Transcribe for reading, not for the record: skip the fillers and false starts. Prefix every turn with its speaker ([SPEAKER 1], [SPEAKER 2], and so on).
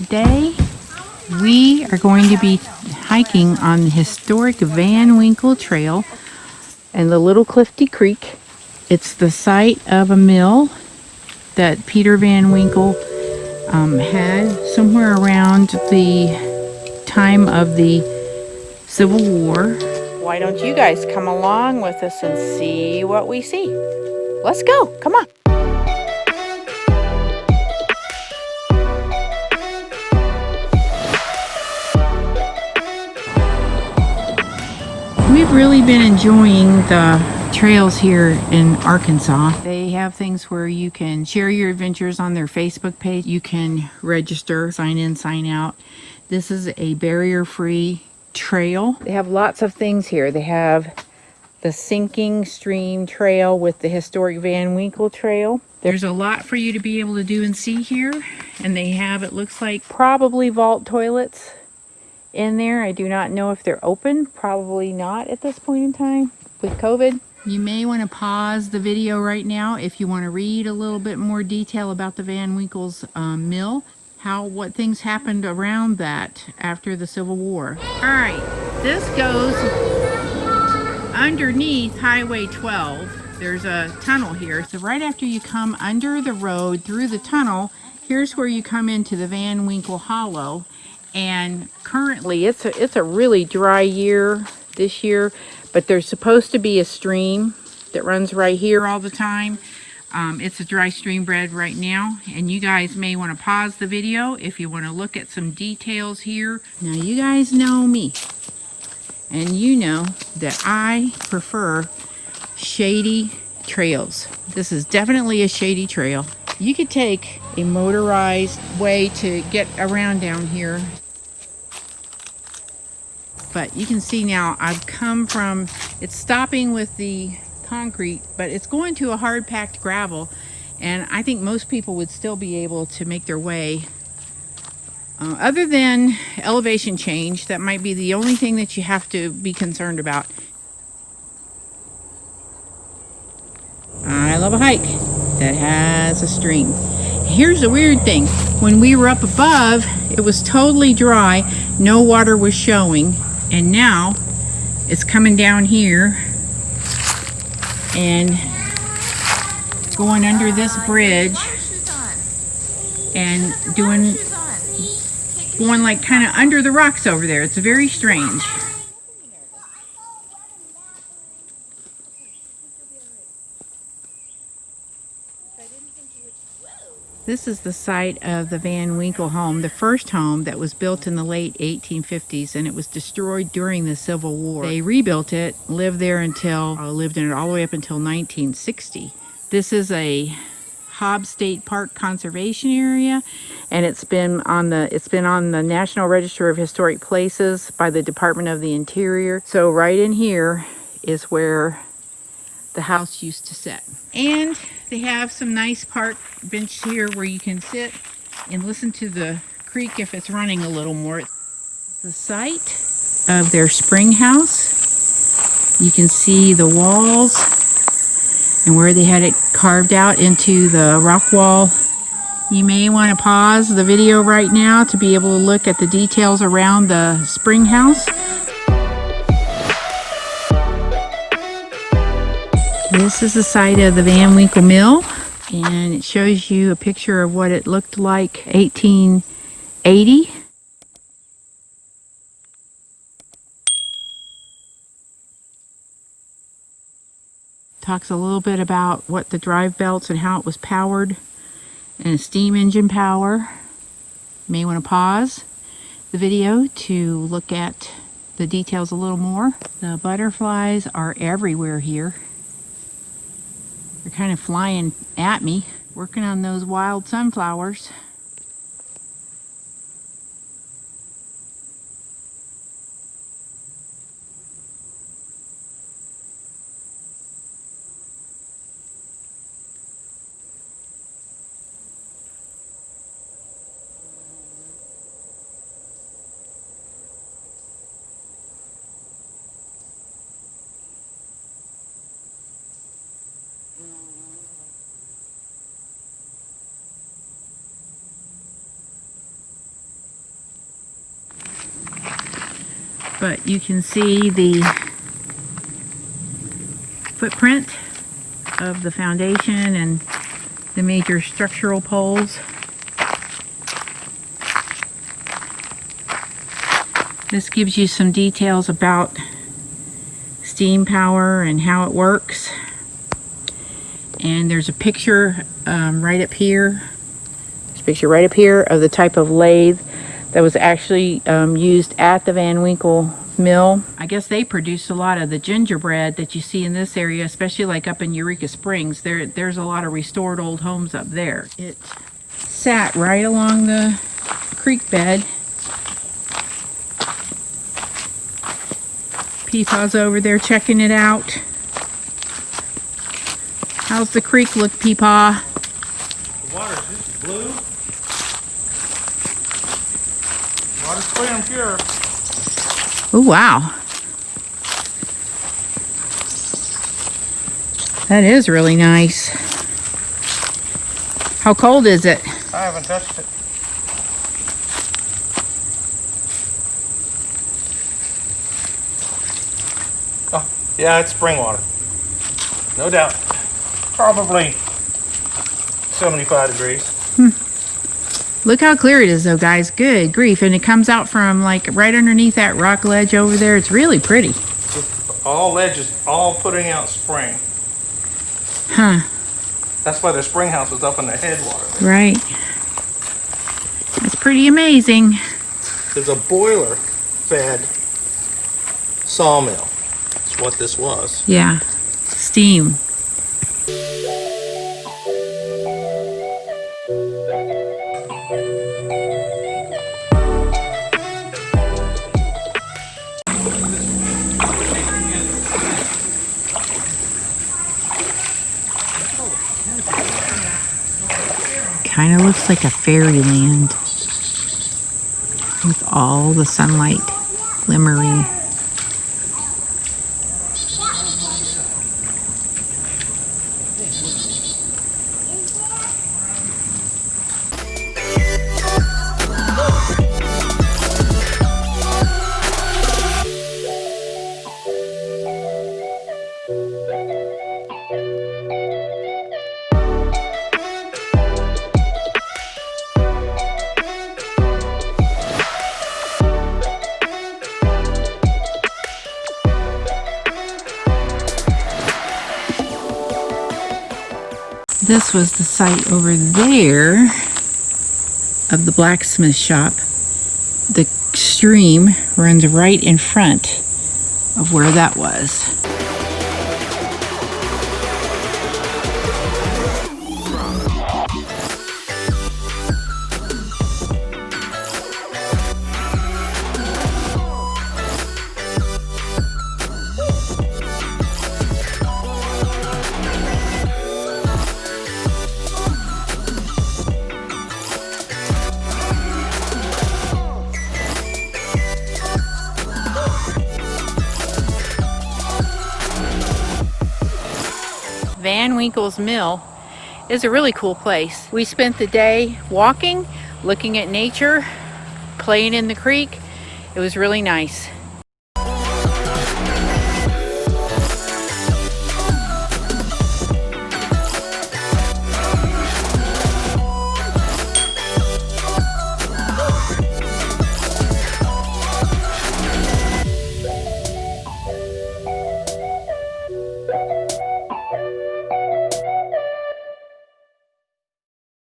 [SPEAKER 1] today we are going to be hiking on the historic Van Winkle Trail and the Little Clifty Creek. It's the site of a mill that Peter Van Winkle had somewhere around the time of the Civil War. Why don't you guys come along with us and see what we see? Let's go, come on. We've really been enjoying the trails here in Arkansas. They have things where you can share your adventures on their Facebook page. You can register, sign in, sign out. This is a barrier-free trail. They have lots of things here. They have the Sinking Stream Trail with the historic Van Winkle Trail. There's a lot for you to be able to do and see here. And they have, it looks like, probably vault toilets in there. I do not know if they're open. Probably not at this point in time with COVID. You may want to pause the video right now if you want to read a little bit more detail about the Van Winkle's mill, what things happened around that after the Civil War. All right, this goes underneath Highway 12. There's a tunnel here. So right after you come under the road through the tunnel, here's where you come into the Van Winkle Hollow. And currently it's a really dry year this year, but there's supposed to be a stream that runs right here all the time. It's a dry stream bed right now, and you guys may want to pause the video if you want to look at some details here. Now you guys know me, and you know that I prefer shady trails. This is definitely a shady trail. You could take a motorized way to get around down here. But you can see now I've come from, it's stopping with the concrete, but it's going to a hard packed gravel. And I think most people would still be able to make their way. Other than elevation change, that might be the only thing that you have to be concerned about. I love a hike that has a stream. Here's the weird thing. When we were up above, it was totally dry. No water was showing. And now it's coming down here and going under this bridge and going like kind of under the rocks over there. It's very strange. This is the site of the Van Winkle home, the first home that was built in the late 1850s, and it was destroyed during the Civil War. They rebuilt it, lived there until, lived in it all the way up until 1960. This is a Hobbs State Park conservation area, and it's been on the National Register of Historic Places by the Department of the Interior. So right in here is where the house used to sit. And they have some nice park bench here where you can sit and listen to the creek if it's running a little more. The site of their spring house. You can see the walls and where they had it carved out into the rock wall. You may want to pause the video right now to be able to look at the details around the spring house. This is the site of the Van Winkle Mill, and it shows you a picture of what it looked like 1880. Talks a little bit about what the drive belts and how it was powered, and a steam engine power. You may want to pause the video to look at the details a little more. The butterflies are everywhere here. They're kind of flying at me, working on those wild sunflowers. but you can see the footprint of the foundation and the major structural poles. This gives you some details about steam power and how it works. And there's a picture right up here. There's a picture right up here of the type of lathe that was actually used at the Van Winkle mill. I guess they produce a lot of the gingerbread that you see in this area, especially like up in Eureka Springs. There's a lot of restored old homes up there. It sat right along the creek bed. Peepaw's over there checking it out. How's the creek look, Peepaw?
[SPEAKER 2] The water's just blue. Water's clear and pure.
[SPEAKER 1] Oh, wow. That is really nice. How cold is it?
[SPEAKER 2] I haven't touched it. Oh, yeah, it's spring water. No doubt. Probably 75 degrees.
[SPEAKER 1] Look how clear it is though, guys. Good grief. And it comes out from like right underneath that rock ledge over there. It's really pretty.
[SPEAKER 2] All ledges, all putting out spring.
[SPEAKER 1] Huh.
[SPEAKER 2] That's why the spring house is up in the headwater.
[SPEAKER 1] Right. That's pretty amazing.
[SPEAKER 2] There's a boiler fed sawmill. That's what this was.
[SPEAKER 1] Yeah. Steam. Kind of looks like a fairyland with all the sunlight glimmering. This was the site over there of the blacksmith shop. The stream runs right in front of where that was. Van Winkle's Mill is a really cool place. We spent the day walking, looking at nature, playing in the creek. It was really nice.